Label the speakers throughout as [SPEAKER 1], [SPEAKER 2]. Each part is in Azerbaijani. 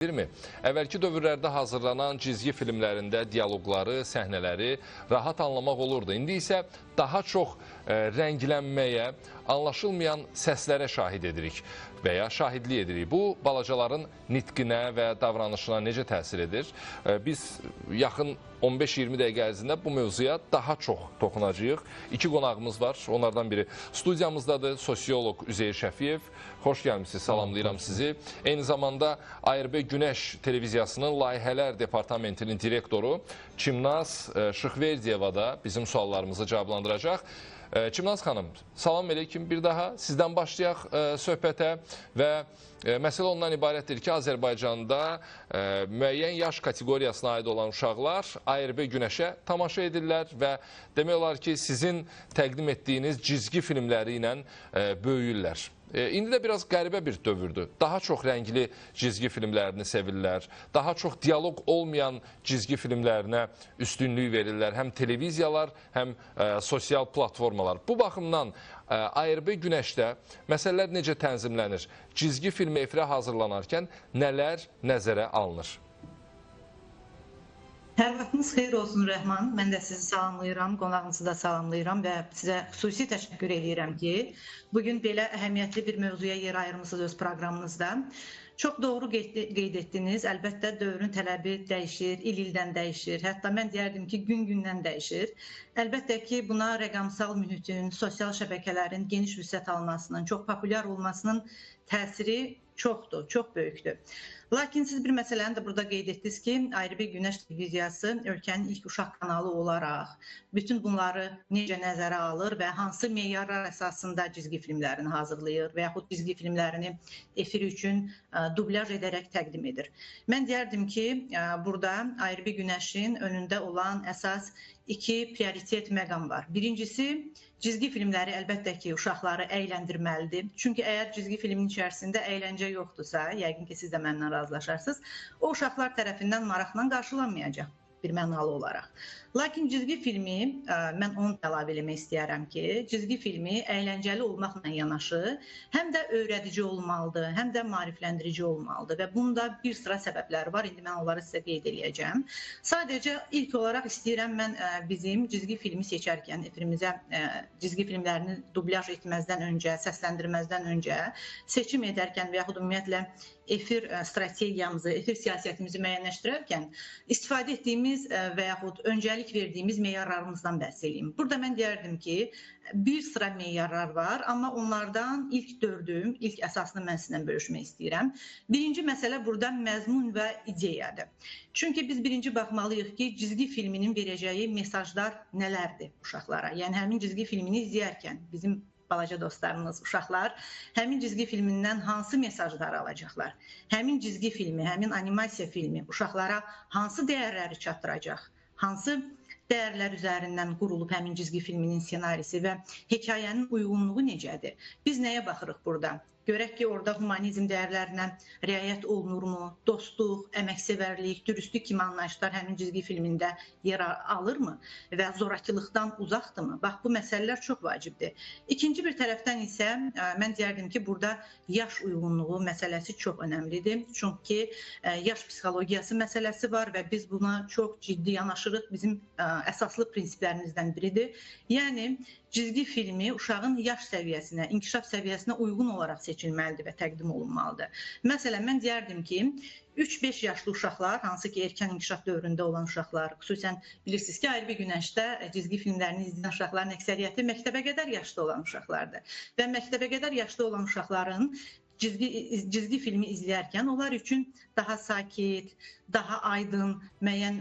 [SPEAKER 1] mi? Əvvəlki dövrlərdə hazırlanan cizgi filmlərində dialoqları, səhnələri rahat anlamaq olurdu. İndi isə daha çox rənglənməyə, anlaşılmayan səslərə şahid edirik və ya şahidlik edirik. Bu, balacaların nitqinə və davranışına necə təsir edir? Biz yaxın 15-20 dəqiqə ərzində bu mövzuya daha çox toxunacağıq. İki qonağımız var. Onlardan biri studiyamızdadır. Sosiolog Üzeyir Şəfiyev. Xoş gəlmişsiniz, salamlayıram sizi. Eyni zamanda ARB Günəş televiziyasının layihələr departamentinin direktoru Çimnaz Şıxverdiyeva da bizim suallarımızı cavablandıracaq. Çimnaz xanım, salam aleyküm bir daha. Sizdən başlayaq söhbətə və məsələ ondan ibarətdir ki, Azərbaycanda müəyyən yaş kateqoriyasına aid olan uşaqlar ARB Günəşə tamaşa edirlər və demək olar ki, sizin təqdim etdiyiniz cizgi filmləri ilə böyüyürlər. İndi də biraz qəribə bir dövrdür. Daha çox rəngli cizgi filmlərini sevirlər, daha çox dialoq olmayan cizgi filmlərinə üstünlük verirlər. Həm televiziyalar, həm sosial platformalar. Bu baxımdan ARB Günəşdə məsələlər necə tənzimlənir? Cizgi filmi efirə hazırlanarkən nələr nəzərə alınır?
[SPEAKER 2] Hər vaxtınız xeyir olsun Rəhman. Mən də sizi salamlayıram, qonağınızı da salamlayıram və sizə xüsusi təşəkkür edirəm ki, bugün belə əhəmiyyətli bir mövzuya yer ayırmışsınız öz proqramınızda. Çox doğru qeyd etdiniz. Əlbəttə dövrün tələbi dəyişir, il-ildən dəyişir. Hətta mən deyərdim ki, gün-gündən dəyişir. Əlbəttə ki, buna rəqəmsal mühitin, sosial şəbəkələrin geniş vüsət almasının, çox populyar olmasının təsiri çoxdur, çox böyükdür. Lakin siz bir məsələni də burada qeyd etdiniz ki, ARB Günəş televiziyası ölkənin ilk uşaq kanalı olaraq bütün bunları necə nəzərə alır və hansı meyarlar əsasında cizgi filmlərini hazırlayır və yaxud cizgi filmlərini efir üçün dublyaj edərək təqdim edir. Mən deyərdim ki, burada ARB Günəşin önündə olan əsas iki prioritet məqam var. Birincisi, cizgi filmləri əlbəttə ki, uşaqları əyləndirməlidir. Çünki əgər cizgi filmin içərisində əyləncə yoxdursa, yəqin ki, siz də mənimlə razılaşarsınız, o uşaqlar tərəfindən maraqla qarşılanmayacaq bir mənalı olaraq. Lakin cizgi filmi, mən onu əlavə eləmək istəyərəm ki, cizgi filmi əyləncəli olmaqla yanaşı, həm də öyrədici olmalıdır, həm də maarifləndirici olmalıdır və bunda bir sıra səbəbləri var, indi mən onları sizə qeyd edəcəm. Sadəcə ilk olaraq istəyirəm mən bizim cizgi filmi seçərkən, efirimizə cizgi filmlərini dublyaj etməzdən öncə, səsləndirməzdən öncə seçim edərkən və yaxud ümumiyyətlə efir strategiyamızı, efir siyasətimizi müəyyənləşdirərkən istifadə etdiyimiz və yaxud öncəlik verdiyimiz meyarlarımızdan bəhs edeyim. Burada mən deyərdim ki, bir sıra meyarlar var, amma onlardan ilk dördüm, ilk əsasını mən sizinlə bölüşmək istəyirəm. Birinci məsələ burada məzmun və ideyadır. Çünki biz birinci baxmalıyıq ki, cizgi filminin verəcəyi mesajlar nələrdir uşaqlara? Yəni, həmin cizgi filmini izləyərkən bizim balaca dostlarımız, uşaqlar həmin cizgi filmindən hansı mesajları alacaqlar? Həmin cizgi filmi, həmin animasiya filmi uşaqlara hansı dəyərləri çatdıracaq? Hansı dəyərlər üzərindən qurulub həmin cizgi filminin ssenarisi və hekayənin uyğunluğu necədir? Biz nəyə baxırıq burada? Görək ki, orada humanizm dəyərlərinə riayət olunurmu? Dostluq, əməksevərlik, dürüstlük kimi anlayışlar həmin cizgi filmində yer alırmı? Və zorakılıqdan uzaqdırmı? Bax, bu məsələlər çox vacibdir. İkinci bir tərəfdən isə mən deyərdim ki, burada yaş uyğunluğu məsələsi çox önəmlidir. Çünki yaş psixologiyası məsələsi var və biz buna çox ciddi yanaşırıq. Bizim əsaslı prinsiplərimizdən biridir. Yəni, cizgi filmi uşağın yaş səviyyəsinə, inkişaf səviyyəsinə uyğun olaraq seçilməlidir və təqdim olunmalıdır. Məsələn, mən deyərdim ki, 3-5 yaşlı uşaqlar, hansı ki, erkən inkişaf dövründə olan uşaqlar, xüsusən bilirsiniz ki, ARB Günəşdə cizgi filmlərini izləyən uşaqların əksəriyyəti məktəbə qədər yaşda olan uşaqlardır. Və məktəbə qədər yaşda olan uşaqların cizgi filmi izləyərkən onlar üçün daha sakit, daha aydın, müəyyən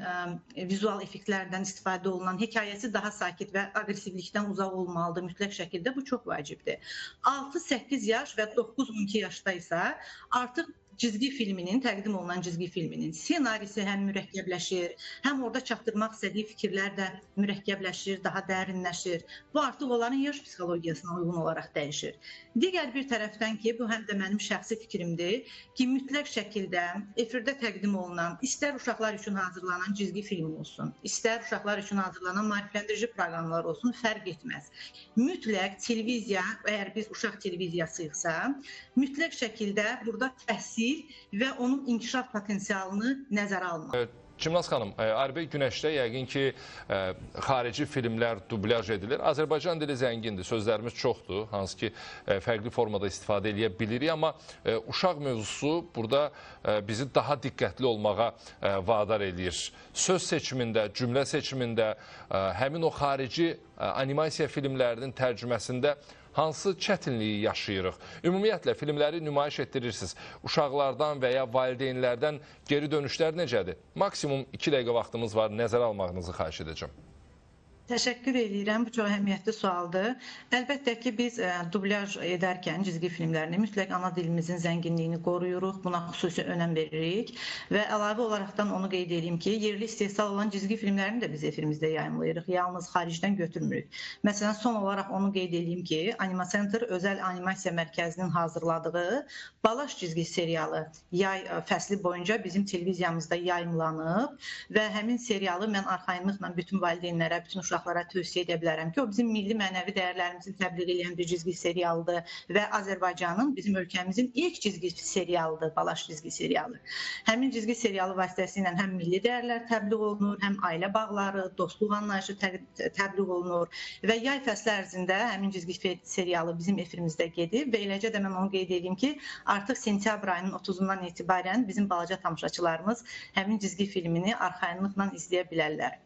[SPEAKER 2] vizual effektlərdən istifadə olunan, hekayəsi daha sakit və aqressivlikdən uzaq olmalıdır mütləq şəkildə. Bu çox vacibdir. 6-8 yaş və 9-12 yaşda isə artıq cizgi filminin, təqdim olunan cizgi filminin ssenarisi həm mürəkkəbləşir, həm orada çatdırmaq istədiyi fikirlər də mürəkkəbləşir, daha dərinləşir. Bu artıq onların yaş psixologiyasına uyğun olaraq dəyişir. Digər bir tərəfdən ki, bu həm də mənim şəxsi fikrimdir ki, mütləq şəkildə efirdə təqdim olunan, istər uşaqlar üçün hazırlanan cizgi film olsun, istər uşaqlar üçün hazırlanan maarifləndirici proqramlar olsun, fərq etməz. Mütləq televiziya, əgər biz uşaq televiziyasıyıqsa, mütləq şəkildə burada təhsil dil və onun inkişaf potensialını nəzərə almaq.
[SPEAKER 1] Çimnaz xanım, Aybek Günəşdə yəqin ki, xarici filmlər dublyaj edilir. Azərbaycan dili zəngindir, sözlərimiz çoxdur, hansı ki, fərqli formada istifadə edə bilirik. Amma uşaq mövzusu burada bizi daha diqqətli olmağa vadar edir. Söz seçimində, cümlə seçimində, həmin o xarici animasiya filmlərinin tərcüməsində hansı çətinliyi yaşayırıq? Ümumiyyətlə, filmləri nümayiş etdirirsiniz. Uşaqlardan və ya valideynlərdən geri dönüşlər necədir? Maksimum 2 dəqiqə vaxtımız var, nəzərə almağınızı xahiş edəcəm.
[SPEAKER 2] Təşəkkür edirəm. Bu çox əhəmiyyətli sualdır. Əlbəttə ki, biz dublyaj edərkən cizgi filmlərini mütləq ana dilimizin zənginliyini qoruyuruq, buna xüsusi önəm veririk və əlavə olaraqdan onu qeyd edeyim ki, yerli istehsal olan cizgi filmlərini də biz efirimizdə yayımlayırıq, yalnız xaricdən götürmürük. Məsələn, son olaraq onu qeyd edeyim ki, Animacenter Özəl Animasiya Mərkəzinin hazırladığı Balaş cizgi serialı yay fəsli boyunca bizim televiziyamızda yayımlanıb və həmin serialı mən arxayınlıqla bütün valideynlərə, bütün uşaqlara tövsiyə edə bilərəm ki, o bizim milli mənəvi dəyərlərimizi təbliğ edən bir cizgi serialıdır və Azərbaycanın, bizim ölkəmizin ilk cizgi serialıdır, Balaş cizgi serialı. Həmin cizgi serialı vasitəsilə həm milli dəyərlər təbliğ olunur, həm ailə bağları, dostluq anlayışı təbliğ olunur və yay fəsli ərzində həmin cizgi serialı bizim efirimizdə gedib və eləcə də mən onu qeyd edeyim ki, artıq sentyabr ayının 30-undan etibarən bizim balaca tamaşaçılarımız həmin cizgi filmini arxayınlıqla izləyə bilərlər.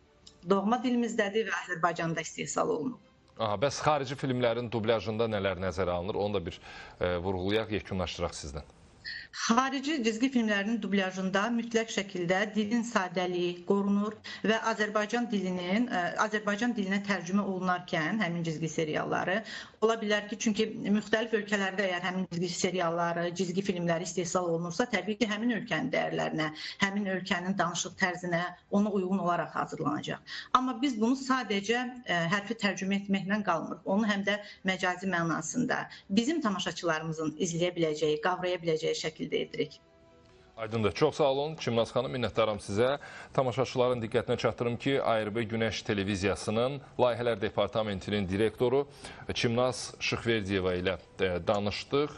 [SPEAKER 2] Doğma dilimizdədir və Azərbaycanda istehsal olunur.
[SPEAKER 1] Bəs xarici filmlərin dublyajında nələr nəzərə alınır? Onu da bir vurğulayaq, yekunlaşdıraq sizdən.
[SPEAKER 2] Xarici cizgi filmlərinin dublyajında mütləq şəkildə dilin sadəliyi qorunur və Azərbaycan dilinə tərcümə olunarkən həmin cizgi serialları ola bilər ki, çünki müxtəlif ölkələrdə əgər həmin cizgi serialları, cizgi filmləri istehsal olunursa, təbii ki, həmin ölkənin dəyərlərinə, həmin ölkənin danışıq tərzinə ona uyğun olaraq hazırlanacaq. Amma biz bunu sadəcə hərfi tərcümə etməklə qalmırıq. Onu həm də məcazi mənasında bizim tamaşaçılarımızın izləyə biləcəyi, qavraya biləcəyi şəkildə edirik.
[SPEAKER 1] Aydındır. Çox sağ olun Çimnaz xanım, minnətdaram sizə. Tamaşaçıların diqqətinə çatdırım ki, Aybek Günəş televiziyasının Layihələr Departamentinin direktoru Çimnaz Şıxverdiyeva ilə danışdıq.